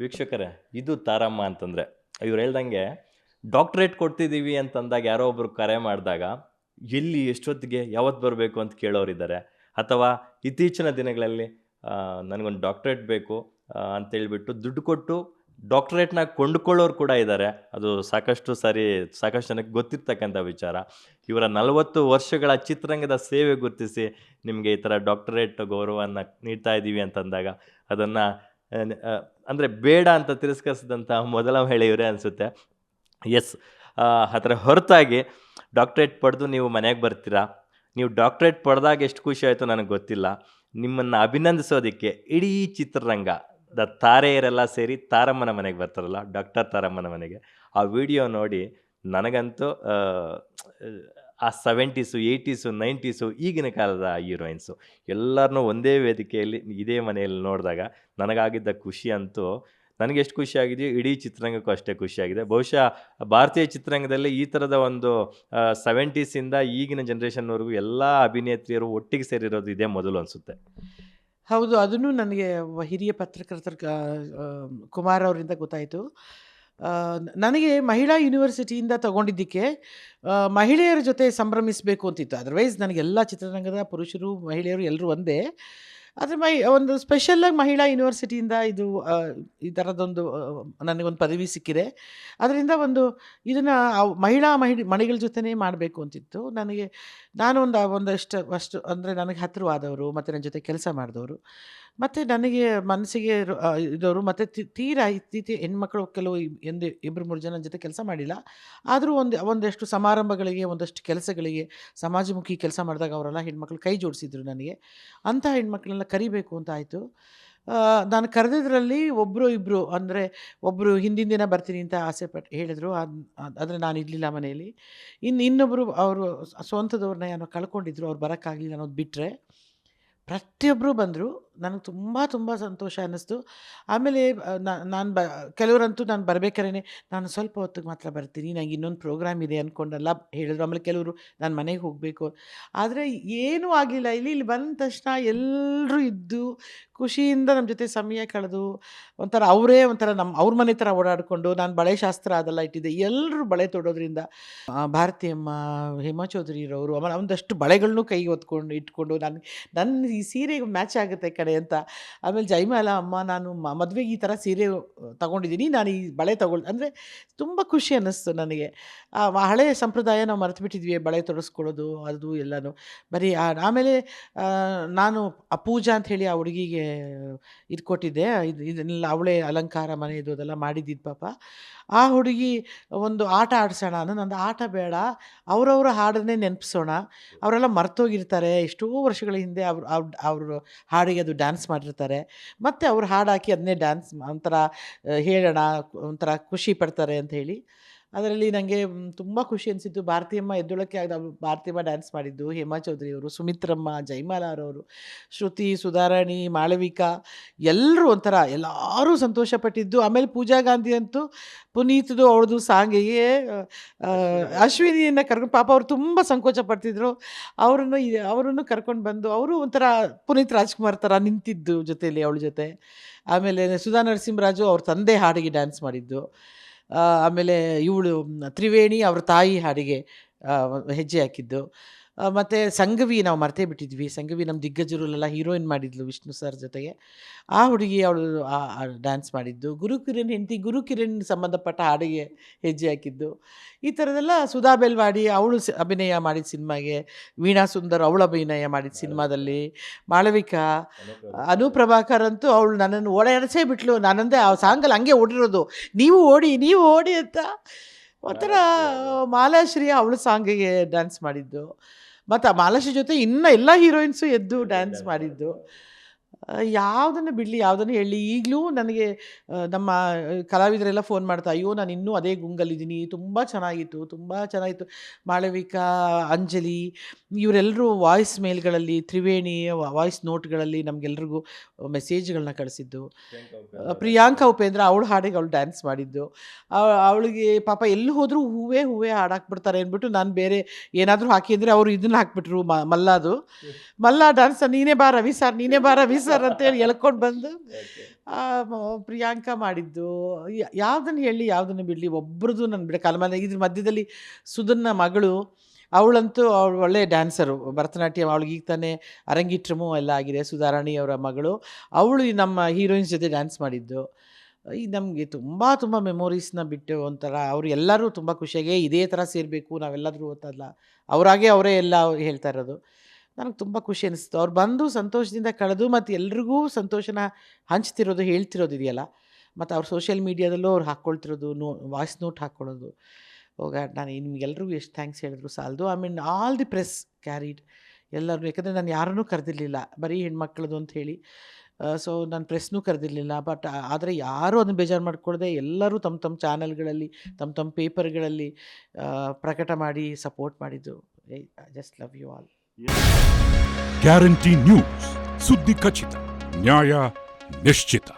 ವೀಕ್ಷಕರೇ, ಇದು ತಾರಮ್ಮ ಅಂತಂದರೆ ಇವ್ರು ಹೇಳ್ದಂಗೆ ಡಾಕ್ಟ್ರೇಟ್ ಕೊಡ್ತಿದ್ದೀವಿ ಅಂತಂದಾಗ ಯಾರೋ ಒಬ್ಬರು ಕರೆ ಮಾಡಿದಾಗ ಎಲ್ಲಿ ಎಷ್ಟೊತ್ತಿಗೆ ಯಾವತ್ತು ಬರಬೇಕು ಅಂತ ಕೇಳೋರಿದ್ದಾರೆ. ಅಥವಾ ಇತ್ತೀಚಿನ ದಿನಗಳಲ್ಲಿ ನನಗೊಂದು ಡಾಕ್ಟ್ರೇಟ್ ಬೇಕು ಅಂತೇಳ್ಬಿಟ್ಟು ದುಡ್ಡು ಕೊಟ್ಟು ಡಾಕ್ಟ್ರೇಟ್ನ ಕೊಂಡುಕೊಳ್ಳೋರು ಕೂಡ ಇದ್ದಾರೆ. ಅದು ಸಾಕಷ್ಟು ಜನಕ್ಕೆ ಗೊತ್ತಿರ್ತಕ್ಕಂಥ ವಿಚಾರ. ಇವರ 40 ವರ್ಷಗಳ ಚಿತ್ರರಂಗದ ಸೇವೆ ಗುರುತಿಸಿ ನಿಮಗೆ ಈ ಥರ ಡಾಕ್ಟರೇಟ್ ಗೌರವವನ್ನು ನೀಡ್ತಾ ಇದ್ದೀವಿ ಅಂತಂದಾಗ ಅದನ್ನು ಅಂದರೆ ಬೇಡ ಅಂತ ತಿರಸ್ಕರಿಸಿದಂಥ ಮೊದಲ ಮಹಿಳೆ ಇವರೇ ಅನಿಸುತ್ತೆ. ಎಸ್, ಅದರ ಹೊರತಾಗಿ ಡಾಕ್ಟ್ರೇಟ್ ಪಡೆದು ನೀವು ಮನೆಗೆ ಬರ್ತೀರಾ. ನೀವು ಡಾಕ್ಟ್ರೇಟ್ ಪಡೆದಾಗ ಎಷ್ಟು ಖುಷಿ ಆಯಿತು ನನಗೆ ಗೊತ್ತಿಲ್ಲ. ನಿಮ್ಮನ್ನು ಅಭಿನಂದಿಸೋದಕ್ಕೆ ಇಡೀ ಚಿತ್ರರಂಗದ ತಾರೆಯರೆಲ್ಲ ಸೇರಿ ತಾರಮ್ಮನ ಮನೆಗೆ ಬರ್ತಾರಲ್ಲ, ಡಾಕ್ಟರ್ ತಾರಮ್ಮನ ಮನೆಗೆ. ಆ ವಿಡಿಯೋ ನೋಡಿ ನನಗಂತೂ ಆ 70s, 80s, 90s ಈಗಿನ ಕಾಲದ ಹೀರೋಯಿನ್ಸು ಎಲ್ಲರನ್ನೂ ಒಂದೇ ವೇದಿಕೆಯಲ್ಲಿ ಇದೇ ಮನೆಯಲ್ಲಿ ನೋಡಿದಾಗ ನನಗಾಗಿದ್ದ ಖುಷಿ ಅಂತೂ ನನಗೆ ಎಷ್ಟು ಖುಷಿಯಾಗಿದೆಯೋ ಇಡೀ ಚಿತ್ರರಂಗಕ್ಕೂ ಅಷ್ಟೇ ಖುಷಿಯಾಗಿದೆ. ಬಹುಶಃ ಭಾರತೀಯ ಚಿತ್ರರಂಗದಲ್ಲಿ ಈ ಥರದ ಒಂದು 70ಸಿಂದ ಈಗಿನ ಜನ್ರೇಷನ್ವರೆಗೂ ಎಲ್ಲ ಅಭಿನೇತ್ರಿಯರು ಒಟ್ಟಿಗೆ ಸೇರಿರೋದು ಇದೇ ಮೊದಲು ಅನಿಸುತ್ತೆ. ಹೌದು, ಅದನ್ನು ನನಗೆ ಹಿರಿಯ ಪತ್ರಕರ್ತರ ಕುಮಾರ್ ಅವರಿಂದ ಗೊತ್ತಾಯಿತು. ನನಗೆ ಮಹಿಳಾ ಯೂನಿವರ್ಸಿಟಿಯಿಂದ ತಗೊಂಡಿದ್ದಕ್ಕೆ ಮಹಿಳೆಯರ ಜೊತೆ ಸಂಭ್ರಮಿಸಬೇಕು ಅಂತಿತ್ತು. ಅದರ್ವೈಸ್ ನನಗೆಲ್ಲ ಚಿತ್ರರಂಗದ ಪುರುಷರು ಮಹಿಳೆಯರು ಎಲ್ಲರೂ ಒಂದೇ. ಆದರೆ ಒಂದು ಸ್ಪೆಷಲ್ಲಾಗಿ ಮಹಿಳಾ ಯೂನಿವರ್ಸಿಟಿಯಿಂದ ಇದು ಈ ಥರದೊಂದು ನನಗೊಂದು ಪದವಿ ಸಿಕ್ಕಿದೆ. ಅದರಿಂದ ಇದನ್ನು ಮಣಿಗಳ ಜೊತೆನೇ ಮಾಡಬೇಕು ಅಂತಿತ್ತು ನನಗೆ. ನಾನು ಒಂದಷ್ಟು ಅಂದರೆ ನನಗೆ ಹತ್ತಿರವಾದವರು ಮತ್ತು ನನ್ನ ಜೊತೆ ಕೆಲಸ ಮಾಡಿದವರು ಮತ್ತು ನನಗೆ ಮನಸ್ಸಿಗೆ ಇದ್ದವರು ಮತ್ತು ತೀರಾ ಇತ್ತೀಚೆಗೆ ಹೆಣ್ಮಕ್ಳು ಕೆಲವು 2-3 ಜನ ಜೊತೆ ಕೆಲಸ ಮಾಡಿಲ್ಲ. ಆದರೂ ಒಂದಷ್ಟು ಸಮಾರಂಭಗಳಿಗೆ, ಒಂದಷ್ಟು ಕೆಲಸಗಳಿಗೆ, ಸಮಾಜಮುಖಿ ಕೆಲಸ ಮಾಡಿದಾಗ ಅವರೆಲ್ಲ ಹೆಣ್ಮಕ್ಳು ಕೈ ಜೋಡಿಸಿದ್ರು ನನಗೆ. ಅಂಥ ಹೆಣ್ಮಕ್ಳನ್ನೆಲ್ಲ ಕರಿಬೇಕು ಅಂತ ಆಯಿತು. ನಾನು ಕರೆದಿದ್ರಲ್ಲಿ ಒಬ್ಬರು ಇಬ್ಬರು, ಅಂದರೆ ಒಬ್ಬರು ಹಿಂದಿನ ದಿನ ಬರ್ತೀನಿ ಅಂತ ಹೇಳಿದರು. ಆದರೆ ನಾನು ಇರಲಿಲ್ಲ ಮನೆಯಲ್ಲಿ. ಇನ್ನೊಬ್ಬರು ಅವರು ಸ್ವಂತದವ್ರನ್ನ ಏನೋ ಕಳ್ಕೊಂಡಿದ್ರು, ಅವ್ರು ಬರೋಕ್ಕಾಗಲಿಲ್ಲ ಅನ್ನೋದು ಬಿಟ್ಟರೆ ಪ್ರತಿಯೊಬ್ಬರು ಬಂದರು. ನನಗೆ ತುಂಬ ಸಂತೋಷ ಅನ್ನಿಸ್ತು. ಆಮೇಲೆ ನಾನು ಕೆಲವರಂತೂ ನಾನು ಬರಬೇಕಾದ್ರೆ ನಾನು ಸ್ವಲ್ಪ ಹೊತ್ತಿಗೆ ಮಾತ್ರ ಬರ್ತೀನಿ, ನನಗೆ ಇನ್ನೊಂದು ಪ್ರೋಗ್ರಾಮ್ ಇದೆ ಅಂದ್ಕೊಂಡೆಲ್ಲ ಹೇಳಿದ್ರು. ಆಮೇಲೆ ಕೆಲವರು ನಾನು ಮನೆಗೆ ಹೋಗಬೇಕು. ಆದರೆ ಏನೂ ಆಗಲಿಲ್ಲ. ಇಲ್ಲಿ ಬಂದ ತಕ್ಷಣ ಎಲ್ಲರೂ ಇದ್ದು ಖುಷಿಯಿಂದ ನಮ್ಮ ಜೊತೆ ಸಮಯ ಕಳೆದು ಒಂಥರ ಅವ್ರ ಮನೆ ಥರ ಓಡಾಡಿಕೊಂಡು, ನಾನು ಬಳೆ ಶಾಸ್ತ್ರ ಅದೆಲ್ಲ ಇಟ್ಟಿದ್ದೆ. ಎಲ್ಲರೂ ಬಳೆ ತೊಡೋದ್ರಿಂದ ಭಾರತಿಯಮ್ಮ, ಹೇಮಾ ಚೌಧರಿರವರು ಆಮೇಲೆ ಒಂದಷ್ಟು ಬಳೆಗಳನ್ನೂ ಕೈಗೆ ಇಟ್ಕೊಂಡು ನನ್ನ ಈ ಸೀರೆಗೆ ಮ್ಯಾಚ್ ಆಗುತ್ತೆ ಕಡೆ ಅಂತ. ಆಮೇಲೆ ಜೈಮಾಲ ಅಮ್ಮ, ನಾನು ಮದುವೆಗೆ ಈ ಥರ ಸೀರೆ ತೊಗೊಂಡಿದ್ದೀನಿ, ನಾನು ಈ ಬಳೆ ಅಂದರೆ ತುಂಬ ಖುಷಿ ಅನ್ನಿಸ್ತು ನನಗೆ. ಹಳೆಯ ಸಂಪ್ರದಾಯ ನಾವು ಮರೆತು ಬಿಟ್ಟಿದ್ವಿ, ಬಳೆ ತೊಡಸ್ಕೊಳ್ಳೋದು ಅದು ಎಲ್ಲನೂ ಬರೀ. ಆಮೇಲೆ ನಾನು ಪೂಜಾ ಅಂಥೇಳಿ ಆ ಹುಡುಗಿಗೆ ಇದು ಕೊಟ್ಟಿದ್ದೆ. ಇದನ್ನೆಲ್ಲ ಅವಳೇ ಅಲಂಕಾರ ಮನೆಯದು ಅದೆಲ್ಲ ಮಾಡಿದ್ದಿದ್ದು ಪಾಪ. ಆ ಹುಡುಗಿ ಒಂದು ಆಟ ಆಡಿಸೋಣ, ನಂದು ಆಟ ಬೇಡ, ಅವರವರ ಹಾಡನ್ನೇ ನೆನಪಿಸೋಣ. ಅವರೆಲ್ಲ ಮರ್ತೋಗಿರ್ತಾರೆ, ಎಷ್ಟೋ ವರ್ಷಗಳ ಹಿಂದೆ ಅವರು ಹಾಡಿಗೆ ಅದು ಡ್ಯಾನ್ಸ್ ಮಾಡಿರ್ತಾರೆ, ಮತ್ತು ಅವ್ರು ಹಾಡು ಹಾಕಿ ಅದನ್ನೇ ಡ್ಯಾನ್ಸ್ ಒಂಥರ ಹೇಳೋಣ, ಒಂಥರ ಖುಷಿ ಪಡ್ತಾರೆ ಅಂತ ಹೇಳಿ. ಅದರಲ್ಲಿ ನನಗೆ ತುಂಬ ಖುಷಿ ಅನಿಸಿದ್ದು. ಭಾರತಿಯಮ್ಮ ಎದ್ದೊಳಕ್ಕೆ ಭಾರತಿಯಮ್ಮ ಡ್ಯಾನ್ಸ್ ಮಾಡಿದ್ದು, ಹೇಮಾ ಚೌಧರಿಯವರು, ಸುಮಿತ್ರಮ್ಮ, ಜೈಮಾಲಾರವರು, ಶ್ರುತಿ, ಸುಧಾರಾಣಿ, ಮಾಳವಿಕಾ ಎಲ್ಲರೂ ಎಲ್ಲರೂ ಸಂತೋಷಪಟ್ಟಿದ್ದು. ಆಮೇಲೆ ಪೂಜಾ ಗಾಂಧಿ ಅಂತೂ ಪುನೀತ್ದು ಅವಳದು ಸಾಂಗಿಗೆ ಅಶ್ವಿನಿಯನ್ನು ಕರ್ಕೊಂಡು, ಪಾಪ ಅವರು ತುಂಬ ಸಂಕೋಚ ಪಡ್ತಿದ್ರು. ಅವರನ್ನು ಕರ್ಕೊಂಡು ಬಂದು ಅವರು ಒಂಥರ ಪುನೀತ್ ರಾಜ್ಕುಮಾರ್ ಥರ ನಿಂತಿದ್ದು ಜೊತೆಯಲ್ಲಿ ಅವಳ ಜೊತೆ. ಆಮೇಲೆ ಸುಧಾ ನರಸಿಂಹರಾಜು ಅವ್ರ ತಂದೆ ಹಾಡಿಗೆ ಡ್ಯಾನ್ಸ್ ಮಾಡಿದ್ದು. ಆಮೇಲೆ ಇವಳು ತ್ರಿವೇಣಿ ಅವ್ರ ತಾಯಿ ಹಾಡಿಗೆ ಹೆಜ್ಜೆ ಹಾಕಿದ್ದು. ಮತ್ತು ಸಂಘವಿ ನಾವು ಮರ್ತೇ ಬಿಟ್ಟಿದ್ವಿ. ಸಂಘವಿ ನಮ್ಮ ದಿಗ್ಗಜರಲ್ಲೆಲ್ಲ ಹೀರೋಯಿನ್ ಮಾಡಿದ್ಲು ವಿಷ್ಣು ಸರ್ ಜೊತೆಗೆ. ಆ ಹುಡುಗಿ ಅವಳು ಡ್ಯಾನ್ಸ್ ಮಾಡಿದ್ದು. ಗುರುಕಿರಣ್ ಹೆಂಡತಿ ಗುರುಕಿರಣ್ ಸಂಬಂಧಪಟ್ಟ ಹಾಡಿಗೆ ಹೆಜ್ಜೆ ಹಾಕಿದ್ದು. ಈ ಥರದೆಲ್ಲ ಸುಧಾ ಬೆಲ್ವಾಡಿ ಅವಳು ಅಭಿನಯ ಮಾಡಿದ ಸಿನಿಮಾಗೆ, ವೀಣಾ ಸುಂದರ್ ಅವಳು ಅಭಿನಯ ಮಾಡಿದ ಸಿನಿಮಾದಲ್ಲಿ, ಮಾಳವಿಕಾ, ಅನುಪ್ರಭಾಕರ್ ಅಂತೂ ಅವಳು ನನ್ನನ್ನು ಓಡಾಡಿಸೇ ಬಿಟ್ಲು. ನಾನಂದೆ ಆ ಸಾಂಗಲ್ಲಿ ಹಂಗೆ ಓಡಿರೋದು, ನೀವು ಓಡಿ ಅಂತ. ಒಂಥರ ಮಾಲಾಶ್ರೀ ಅವಳು ಸಾಂಗಿಗೆ ಡ್ಯಾನ್ಸ್ ಮಾಡಿದ್ದು. ಮತ್ತು ಆ ಮಾಲಾಶ್ರೀ ಜೊತೆ ಇನ್ನು ಎಲ್ಲ ಹೀರೋಯಿನ್ಸು ಎದ್ದು ಡ್ಯಾನ್ಸ್ ಮಾಡಿದ್ದು. ಯಾವುದನ್ನು ಬಿಡಲಿ, ಯಾವುದನ್ನು ಹೇಳಲಿ, ಈಗಲೂ ನನಗೆ ನಮ್ಮ ಕಲಾವಿದರೆಲ್ಲ ಫೋನ್ ಮಾಡ್ತಾ, ಅಯ್ಯೋ ನಾನು ಇನ್ನೂ ಅದೇ ಗುಂಗಲ್ಲಿದ್ದೀನಿ, ತುಂಬ ಚೆನ್ನಾಗಿತ್ತು. ಮಾಳವಿಕಾ, ಅಂಜಲಿ ಇವರೆಲ್ಲರೂ ವಾಯ್ಸ್ ಮೇಲ್ಗಳಲ್ಲಿ, ತ್ರಿವೇಣಿ ವಾಯ್ಸ್ ನೋಟ್ಗಳಲ್ಲಿ ನಮಗೆಲ್ರಿಗೂ ಮೆಸೇಜ್ಗಳನ್ನ ಕಳಿಸಿದ್ದು. ಪ್ರಿಯಾಂಕಾ ಉಪೇಂದ್ರ ಅವಳು ಹಾಡಿಗೆ ಅವಳು ಡ್ಯಾನ್ಸ್ ಮಾಡಿದ್ದು. ಅವಳಿಗೆ ಪಾಪ ಎಲ್ಲಿ ಹೋದರೂ ಹೂವೇ ಹಾಡಾಕ್ಬಿಡ್ತಾರೆ ಅಂದ್ಬಿಟ್ಟು ನಾನು ಬೇರೆ ಏನಾದರೂ ಹಾಕಿ ಅಂದರೆ ಅವರು ಇದನ್ನು ಹಾಕ್ಬಿಟ್ರು, ಮಲ್ಲ ಡ್ಯಾನ್ಸ್, ನೀನೇ ಬಾ ರವಿ ಸರ್ ಅಂತೇಳಿ ಎಳ್ಕೊಂಡು ಬಂದು ಪ್ರಿಯಾಂಕಾ ಮಾಡಿದ್ದು, ಯಾವುದನ್ನು ಹೇಳಿ ಯಾವುದನ್ನು ಬಿಡಲಿ, ಒಬ್ರದ್ದು ನಾನು ಬಿಡೋಕ್ಕಲ್ಲ. ಆಮೇಲೆ ಇದ್ರ ಮಧ್ಯದಲ್ಲಿ ಸುಧನ್ನ ಮಗಳು, ಅವಳಂತೂ ಅವಳು ಒಳ್ಳೆ ಡ್ಯಾನ್ಸರು, ಭರತನಾಟ್ಯಂ. ಅವಳಿಗೆ ಈಗ ತಾನೇ ಅರಂಗಿಟ್ರಮು ಎಲ್ಲ ಆಗಿದೆ. ಸುಧಾರಾಣಿ ಅವರ ಮಗಳು, ಅವಳು ಈ ನಮ್ಮ ಹೀರೋಯಿನ್ಸ್ ಜೊತೆ ಡ್ಯಾನ್ಸ್ ಮಾಡಿದ್ದು. ಈ ನಮಗೆ ತುಂಬ ತುಂಬ ಮೆಮೊರೀಸ್ನ ಬಿಟ್ಟು ಒಂಥರ ಅವರು ಎಲ್ಲರೂ ತುಂಬ ಖುಷಿಯಾಗಿ ಇದೇ ಥರ ಸೇರಬೇಕು ನಾವೆಲ್ಲಾದರೂ ಓದ್ತಲ್ಲ, ಅವರಾಗೆ ಅವರೇ ಎಲ್ಲ ಹೇಳ್ತಾ ಇರೋದು. ನನಗೆ ತುಂಬ ಖುಷಿ ಅನಿಸ್ತು ಅವ್ರು ಬಂದು ಸಂತೋಷದಿಂದ ಕಳೆದು, ಮತ್ತು ಎಲ್ರಿಗೂ ಸಂತೋಷನ ಹಂಚ್ತಿರೋದು, ಹೇಳ್ತಿರೋದು ಇದೆಯಲ್ಲ. ಮತ್ತು ಅವ್ರು ಸೋಷಿಯಲ್ ಮೀಡಿಯಾದಲ್ಲೂ ಅವ್ರು ಹಾಕ್ಕೊಳ್ತಿರೋದು, ವಾಯ್ಸ್ ನೋಟ್ ಹಾಕ್ಕೊಳ್ಳೋದು. ಹೋಗ ನಾನು ನಿಮ್ಗೆಲ್ರಿಗೂ ಎಷ್ಟು ಥ್ಯಾಂಕ್ಸ್ ಹೇಳಿದ್ರು ಸಾಲದು. I mean all the press carried ಎಲ್ಲರೂ, ಯಾಕಂದರೆ ನಾನು ಯಾರನ್ನೂ ಕರೆದಿರಲಿಲ್ಲ, ಬರೀ ಹೆಣ್ಮಕ್ಳದು ಅಂತ ಹೇಳಿ. ಸೊ ನಾನು ಪ್ರೆಸ್ನೂ ಕರೆದಿರಲಿಲ್ಲ. ಬಟ್ ಆದರೆ ಯಾರೂ ಅದನ್ನು ಬೇಜಾರು ಮಾಡ್ಕೊಳ್ದೆ ಎಲ್ಲರೂ ತಮ್ಮ ತಮ್ಮ ಚಾನಲ್ಗಳಲ್ಲಿ, ತಮ್ಮ ತಮ್ಮ ಪೇಪರ್ಗಳಲ್ಲಿ ಪ್ರಕಟ ಮಾಡಿ ಸಪೋರ್ಟ್ ಮಾಡಿದ್ದು. I just love you all. Guarantee news, ಸುದ್ದಿ ಖಚಿತ, ನ್ಯಾಯ ನಿಶ್ಚಿತ.